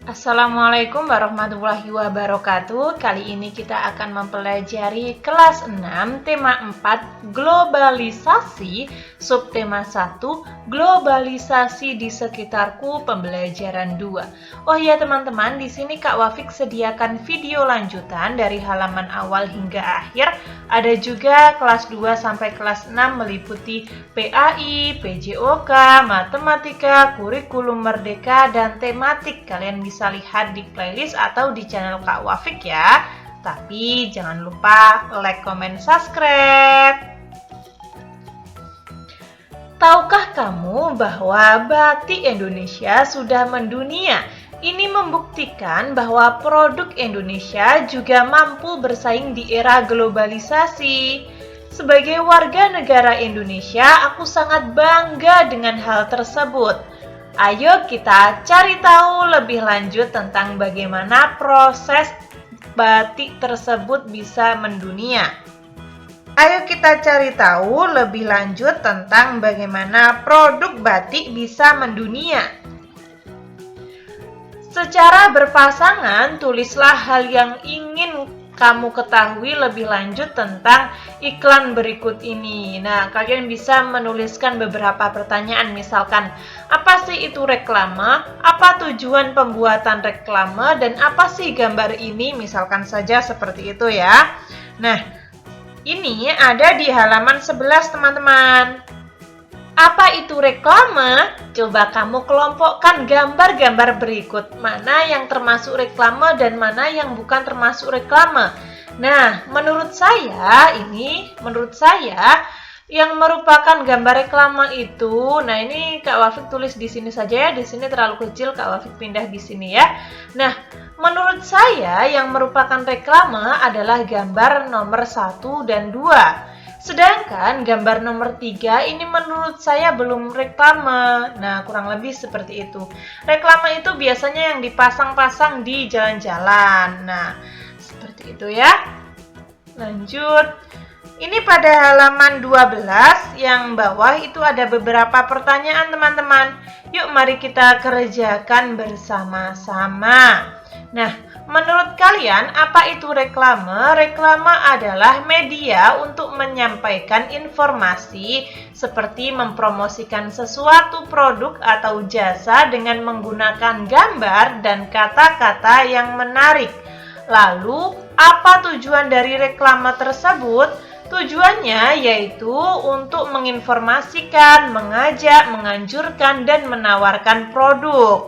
Assalamualaikum warahmatullahi wabarakatuh. Kali ini kita akan mempelajari kelas 6, tema 4, globalisasi, subtema 1, globalisasi di sekitarku, pembelajaran 2. Oh ya teman-teman, di sini Kak Wafik sediakan video lanjutan dari halaman awal hingga akhir. Ada juga kelas 2 sampai kelas 6 meliputi PAI, PJOK, matematika, kurikulum merdeka, dan tematik. Kalian bisa lihat di playlist atau di channel Kak Wafik ya. Tapi jangan lupa like, comment, subscribe. Tahukah kamu bahwa batik Indonesia sudah mendunia? Ini membuktikan bahwa produk Indonesia juga mampu bersaing di era globalisasi. Sebagai warga negara Indonesia, aku sangat bangga dengan hal tersebut. Ayo kita cari tahu lebih lanjut tentang bagaimana proses batik tersebut bisa mendunia. Ayo kita cari tahu lebih lanjut tentang bagaimana produk batik bisa mendunia. Secara berpasangan, tulislah hal yang ingin kamu ketahui lebih lanjut tentang iklan berikut ini. Nah, kalian bisa menuliskan beberapa pertanyaan, misalkan, apa sih itu reklame? Apa tujuan pembuatan reklame? Dan apa sih gambar ini? Misalkan saja seperti itu ya. Nah, ini ada di halaman 11, teman-teman. Apa itu reklame? Coba kamu kelompokkan gambar-gambar berikut. Mana yang termasuk reklame dan mana yang bukan termasuk reklame. Nah, menurut saya yang merupakan gambar reklame itu, nah ini Kak Wafik tulis di sini saja ya. Di sini terlalu kecil, Kak Wafik pindah di sini ya. Nah, menurut saya yang merupakan reklame adalah gambar nomor 1 dan 2. Sedangkan gambar nomor 3 ini menurut saya belum reklame. Nah, kurang lebih seperti itu. Reklame itu biasanya yang dipasang-pasang di jalan-jalan. Nah, seperti itu ya. Lanjut. Ini pada halaman 12 yang bawah itu ada beberapa pertanyaan teman-teman. Yuk mari kita kerjakan bersama-sama. Nah, menurut kalian apa itu reklame? Reklame adalah media untuk menyampaikan informasi seperti mempromosikan sesuatu produk atau jasa dengan menggunakan gambar dan kata-kata yang menarik. Lalu, apa tujuan dari reklame tersebut? Tujuannya yaitu untuk menginformasikan, mengajak, menganjurkan, dan menawarkan produk.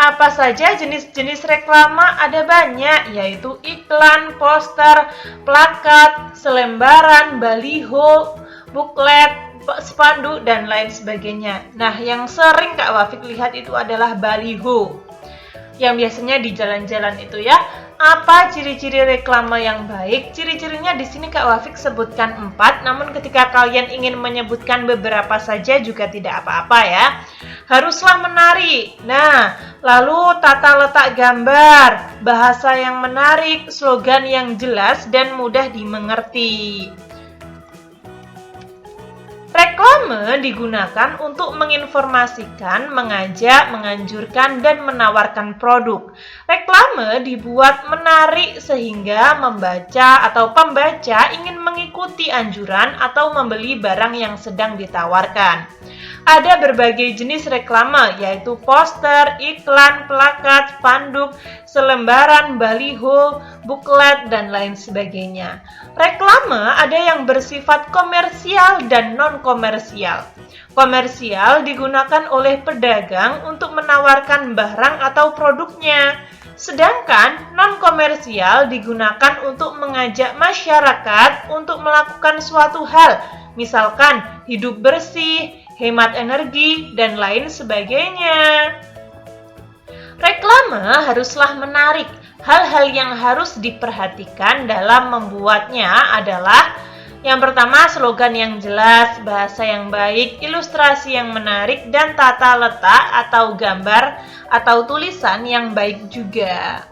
Apa saja jenis-jenis reklame? Ada banyak, yaitu iklan, poster, plakat, selembaran, baliho, buklet, spanduk, dan lain sebagainya. Nah, yang sering Kak Wafik lihat itu adalah baliho, yang biasanya di jalan-jalan itu ya. Apa ciri-ciri reklame yang baik? Ciri-cirinya di sini Kak Wafik sebutkan 4, namun ketika kalian ingin menyebutkan beberapa saja juga tidak apa-apa ya. Haruslah menarik. Nah, lalu tata letak gambar, bahasa yang menarik, slogan yang jelas dan mudah dimengerti. Reklame digunakan untuk menginformasikan, mengajak, menganjurkan, dan menawarkan produk. Reklame dibuat menarik sehingga membaca atau pembaca ingin mengikuti anjuran atau membeli barang yang sedang ditawarkan. Ada berbagai jenis reklame, yaitu poster, iklan, plakat, spanduk, selembaran, baliho, buklet, dan lain sebagainya. Reklame ada yang bersifat komersial dan non-komersial. Komersial digunakan oleh pedagang untuk menawarkan barang atau produknya. Sedangkan non-komersial digunakan untuk mengajak masyarakat untuk melakukan suatu hal, misalkan hidup bersih, hemat energi, dan lain sebagainya. Reklame haruslah menarik. Hal-hal yang harus diperhatikan dalam membuatnya adalah yang pertama, slogan yang jelas, bahasa yang baik, ilustrasi yang menarik, dan tata letak atau gambar atau tulisan yang baik juga.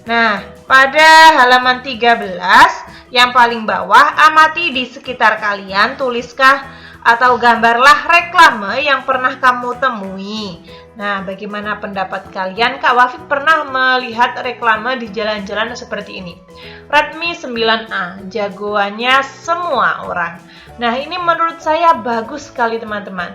Nah, pada halaman 13 yang paling bawah, amati di sekitar kalian, tuliskah atau gambarlah reklame yang pernah kamu temui. Nah, bagaimana pendapat kalian? Kak Wafik pernah melihat reklame di jalan-jalan seperti ini. Redmi 9A, jagoannya semua orang. Nah, ini menurut saya bagus sekali teman-teman.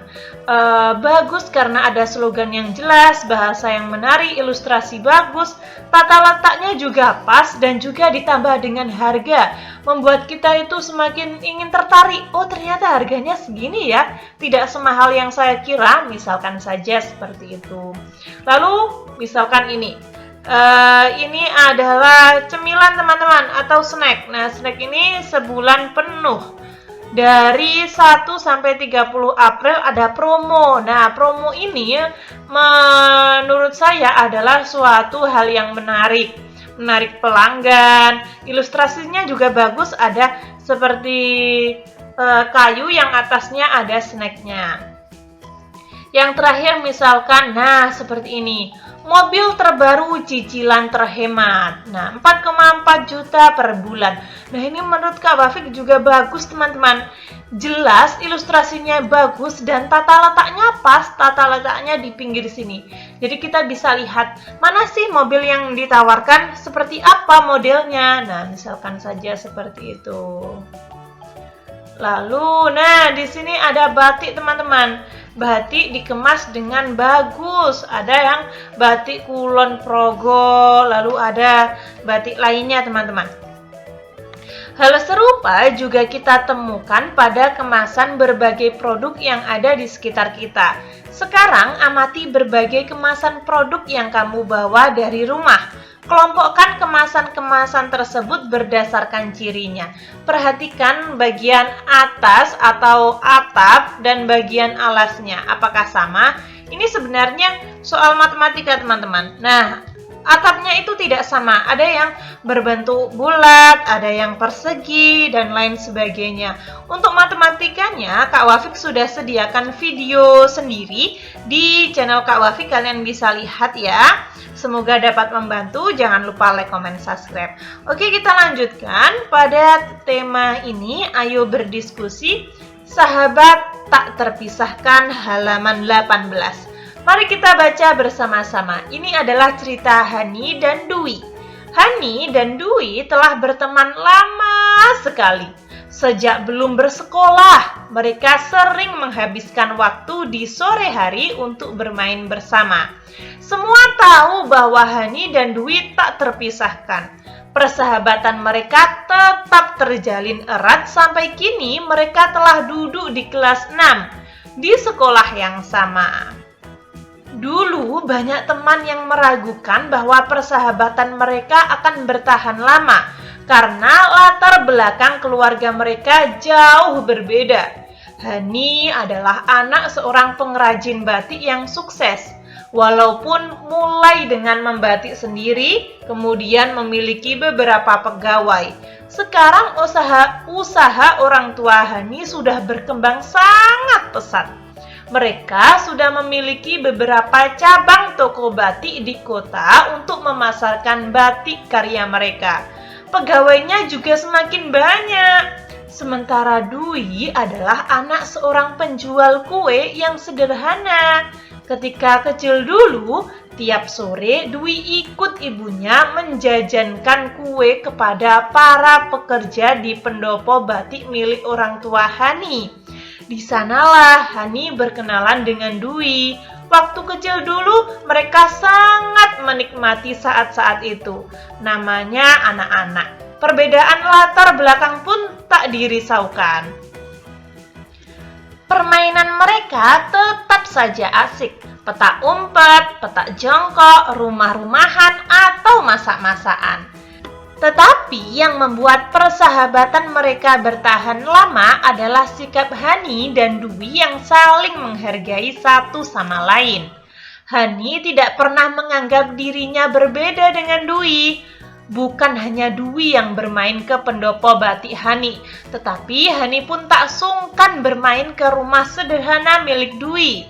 Bagus karena ada slogan yang jelas, bahasa yang menarik, ilustrasi bagus, tata letaknya juga pas, dan juga ditambah dengan harga. Membuat kita itu semakin ingin tertarik. Oh, ternyata harganya segini ya. Tidak semahal yang saya kira, misalkan saja seperti itu. Lalu, misalkan ini. Ini adalah cemilan teman-teman atau snack. Nah, snack ini sebulan penuh. Dari 1 sampai 30 April ada promo. Nah, promo ini menurut saya adalah suatu hal yang menarik pelanggan. Ilustrasinya juga bagus, ada seperti kayu yang atasnya ada snacknya. Yang terakhir misalkan, nah seperti ini. Mobil terbaru cicilan terhemat. Nah, 4,4 juta per bulan. Nah, ini menurut Kak Wafik juga bagus, teman-teman. Jelas, ilustrasinya bagus, dan tata letaknya pas, tata letaknya di pinggir sini. Jadi kita bisa lihat, mana sih mobil yang ditawarkan, seperti apa modelnya. Nah, misalkan saja seperti itu. Lalu, nah di sini ada batik teman-teman. Batik dikemas dengan bagus. Ada yang batik Kulon Progo, lalu ada batik lainnya teman-teman. Hal serupa juga kita temukan pada kemasan berbagai produk yang ada di sekitar kita. Sekarang amati berbagai kemasan produk yang kamu bawa dari rumah. Kelompokkan kemasan-kemasan tersebut berdasarkan cirinya. Perhatikan bagian atas atau atap dan bagian alasnya. Apakah sama? Ini sebenarnya soal matematika, teman-teman. Nah, atapnya itu tidak sama. Ada yang berbentuk bulat, ada yang persegi, dan lain sebagainya. Untuk matematikanya, Kak Wafik sudah sediakan video sendiri di channel Kak Wafik. Kalian bisa lihat ya. Semoga dapat membantu. Jangan lupa like, comment, subscribe. Oke, kita lanjutkan pada tema ini. Ayo berdiskusi. Sahabat tak terpisahkan, halaman 18. Mari kita baca bersama-sama. Ini adalah cerita Hani dan Dwi. Hani dan Dwi telah berteman lama sekali. Sejak belum bersekolah, mereka sering menghabiskan waktu di sore hari untuk bermain bersama. Semua tahu bahwa Hani dan Dwi tak terpisahkan. Persahabatan mereka tetap terjalin erat sampai kini mereka telah duduk di kelas 6 di sekolah yang sama. Dulu banyak teman yang meragukan bahwa persahabatan mereka akan bertahan lama karena latar belakang keluarga mereka jauh berbeda. Hani adalah anak seorang pengrajin batik yang sukses. Walaupun mulai dengan membatik sendiri, kemudian memiliki beberapa pegawai. Sekarang usaha orang tua Hani sudah berkembang sangat pesat. Mereka sudah memiliki beberapa cabang toko batik di kota untuk memasarkan batik karya mereka. Pegawainya juga semakin banyak. Sementara Dwi adalah anak seorang penjual kue yang sederhana. Ketika kecil dulu, tiap sore Dwi ikut ibunya menjajankan kue kepada para pekerja di pendopo batik milik orang tua Hani. Di sanalah Hani berkenalan dengan Dwi. Waktu kecil dulu mereka sangat menikmati saat-saat itu. Namanya anak-anak. Perbedaan latar belakang pun tak dirisaukan. Permainan mereka tetap saja asik. Petak umpet, petak jongkok, rumah-rumahan, atau masak-masakan. Tetapi yang membuat persahabatan mereka bertahan lama adalah sikap Hani dan Dwi yang saling menghargai satu sama lain. Hani tidak pernah menganggap dirinya berbeda dengan Dwi. Bukan hanya Dwi yang bermain ke pendopo batik Hani, tetapi Hani pun tak sungkan bermain ke rumah sederhana milik Dwi.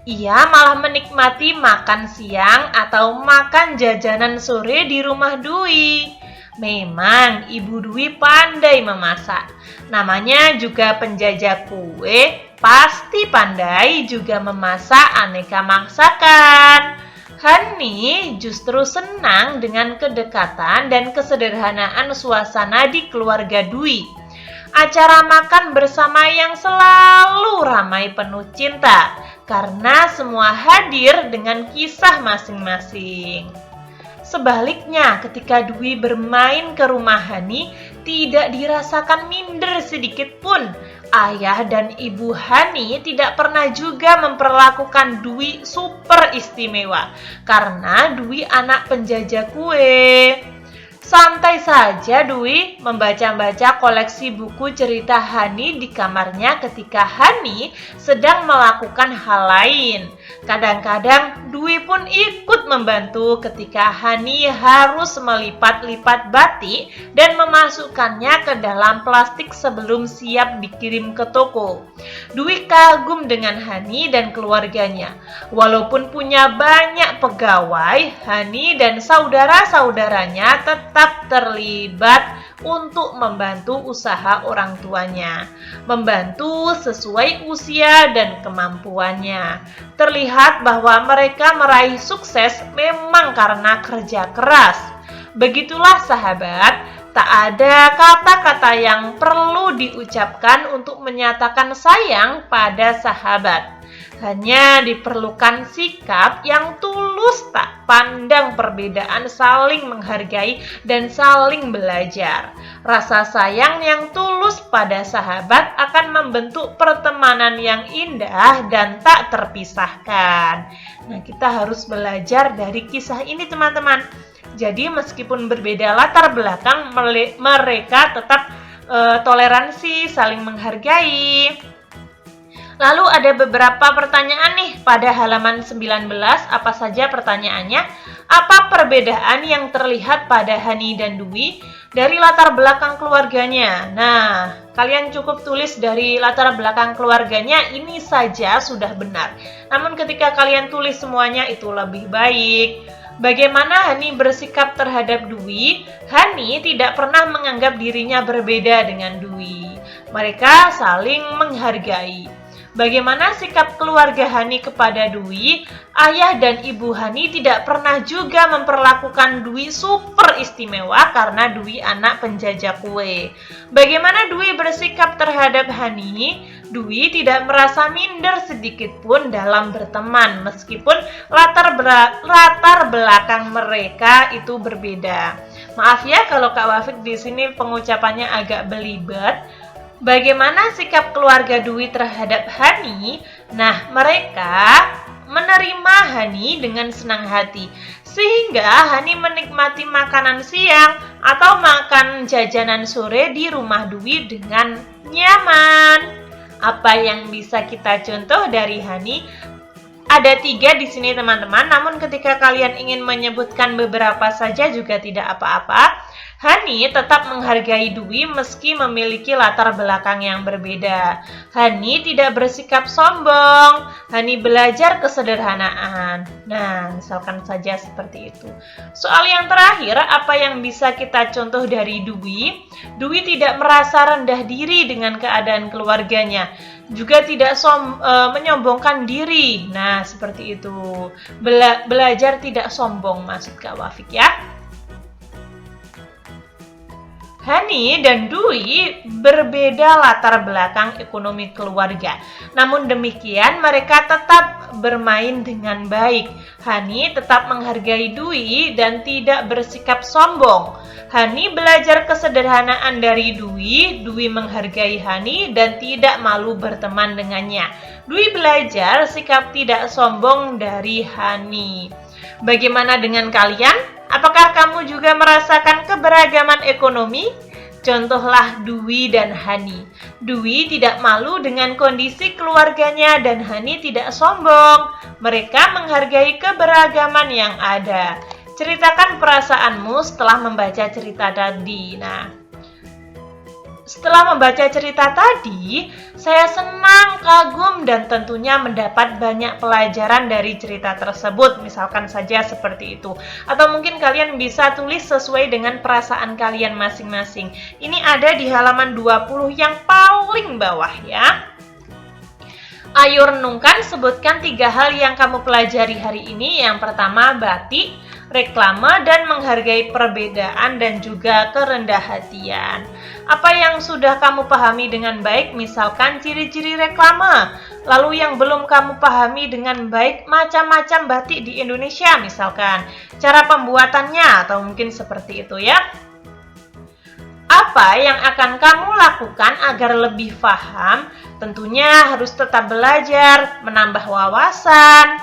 Ia malah menikmati makan siang atau makan jajanan sore di rumah Dwi. Memang Ibu Dwi pandai memasak. Namanya juga penjajah kue, pasti pandai juga memasak aneka masakan. Hani justru senang dengan kedekatan dan kesederhanaan suasana di keluarga Dwi. Acara makan bersama yang selalu ramai penuh cinta, karena semua hadir dengan kisah masing-masing. Sebaliknya, ketika Dwi bermain ke rumah Hani, tidak dirasakan minder sedikit pun. Ayah dan ibu Hani tidak pernah juga memperlakukan Dwi super istimewa, karena Dwi anak penjajah kue. Santai saja Dwi membaca-baca koleksi buku cerita Hani di kamarnya ketika Hani sedang melakukan hal lain. Kadang-kadang Dwi pun ikut membantu ketika Hani harus melipat-lipat batik dan memasukkannya ke dalam plastik sebelum siap dikirim ke toko. Dwi kagum dengan Hani dan keluarganya. Walaupun punya banyak pegawai, Hani dan saudara-saudaranya tetap terlibat untuk membantu usaha orang tuanya, membantu sesuai usia dan kemampuannya. Terlihat bahwa mereka meraih sukses memang karena kerja keras. Begitulah sahabat, tak ada kata-kata yang perlu diucapkan untuk menyatakan sayang pada sahabat. Hanya diperlukan sikap yang tulus, tak pandang perbedaan, saling menghargai dan saling belajar. Rasa sayang yang tulus pada sahabat akan membentuk pertemanan yang indah dan tak terpisahkan. Nah, kita harus belajar dari kisah ini, teman-teman. Jadi meskipun berbeda latar belakang, mereka tetap toleransi, saling menghargai. Lalu ada beberapa pertanyaan nih pada halaman 19. Apa saja pertanyaannya? Apa perbedaan yang terlihat pada Hani dan Dwi dari latar belakang keluarganya? Nah, kalian cukup tulis dari latar belakang keluarganya, ini saja sudah benar. Namun ketika kalian tulis semuanya itu lebih baik. Bagaimana Hani bersikap terhadap Dwi? Hani tidak pernah menganggap dirinya berbeda dengan Dwi. Mereka saling menghargai. Bagaimana sikap keluarga Hani kepada Dwi? Ayah dan ibu Hani tidak pernah juga memperlakukan Dwi super istimewa karena Dwi anak penjajah kue. Bagaimana Dwi bersikap terhadap Hani? Dwi tidak merasa minder sedikit pun dalam berteman, meskipun latar belakang mereka itu berbeda. Maaf ya kalau Kak Wafik di sini pengucapannya agak belibet. Bagaimana sikap keluarga Dwi terhadap Hani? Nah, mereka menerima Hani dengan senang hati, sehingga Hani menikmati makanan siang atau makan jajanan sore di rumah Dwi dengan nyaman. Apa yang bisa kita contoh dari Hani? Ada 3 di sini teman-teman, namun ketika kalian ingin menyebutkan beberapa saja juga tidak apa-apa. Hani tetap menghargai Dwi meski memiliki latar belakang yang berbeda. Hani tidak bersikap sombong. Hani belajar kesederhanaan. Nah, misalkan saja seperti itu. Soal yang terakhir, apa yang bisa kita contoh dari Dwi? Dwi tidak merasa rendah diri dengan keadaan keluarganya. Juga tidak menyombongkan diri. Nah, seperti itu. Belajar tidak sombong maksud Kak Wafik ya. Hani dan Dwi berbeda latar belakang ekonomi keluarga. Namun demikian mereka tetap bermain dengan baik. Hani tetap menghargai Dwi dan tidak bersikap sombong. Hani belajar kesederhanaan dari Dwi. Dwi menghargai Hani dan tidak malu berteman dengannya. Dwi belajar sikap tidak sombong dari Hani. Bagaimana dengan kalian? Apakah kamu juga merasakan keberagaman ekonomi? Contohlah Dwi dan Hani. Dwi tidak malu dengan kondisi keluarganya dan Hani tidak sombong. Mereka menghargai keberagaman yang ada. Ceritakan perasaanmu setelah membaca cerita tadi. Nah, setelah membaca cerita tadi, saya senang, kagum, dan tentunya mendapat banyak pelajaran dari cerita tersebut. Misalkan saja seperti itu. Atau mungkin kalian bisa tulis sesuai dengan perasaan kalian masing-masing. Ini ada di halaman 20 yang paling bawah ya. Ayo renungkan, sebutkan 3 hal yang kamu pelajari hari ini. Yang pertama, batik, reklame, dan menghargai perbedaan dan juga kerendah hatian. Apa yang sudah kamu pahami dengan baik, misalkan ciri-ciri reklame. Lalu yang belum kamu pahami dengan baik, macam-macam batik di Indonesia misalkan. Cara pembuatannya atau mungkin seperti itu ya. Apa yang akan kamu lakukan agar lebih paham? Tentunya harus tetap belajar, menambah wawasan.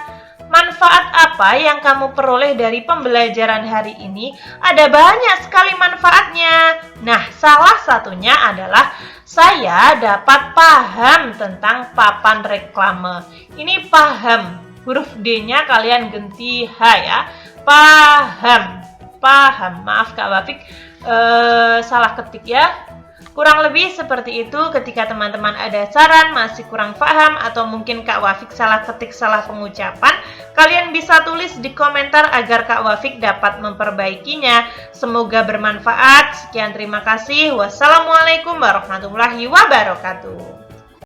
Manfaat apa yang kamu peroleh dari pembelajaran hari ini? Ada banyak sekali manfaatnya. Nah, salah satunya adalah saya dapat paham tentang papan reklame. Ini paham, huruf D-nya kalian ganti H ya. Paham. Maaf Kak Wafik, salah ketik ya. Kurang lebih seperti itu. Ketika teman-teman ada saran, masih kurang paham, atau mungkin Kak Wafik salah ketik, salah pengucapan, kalian bisa tulis di komentar agar Kak Wafik dapat memperbaikinya. Semoga bermanfaat. Sekian, terima kasih. Wassalamualaikum warahmatullahi wabarakatuh.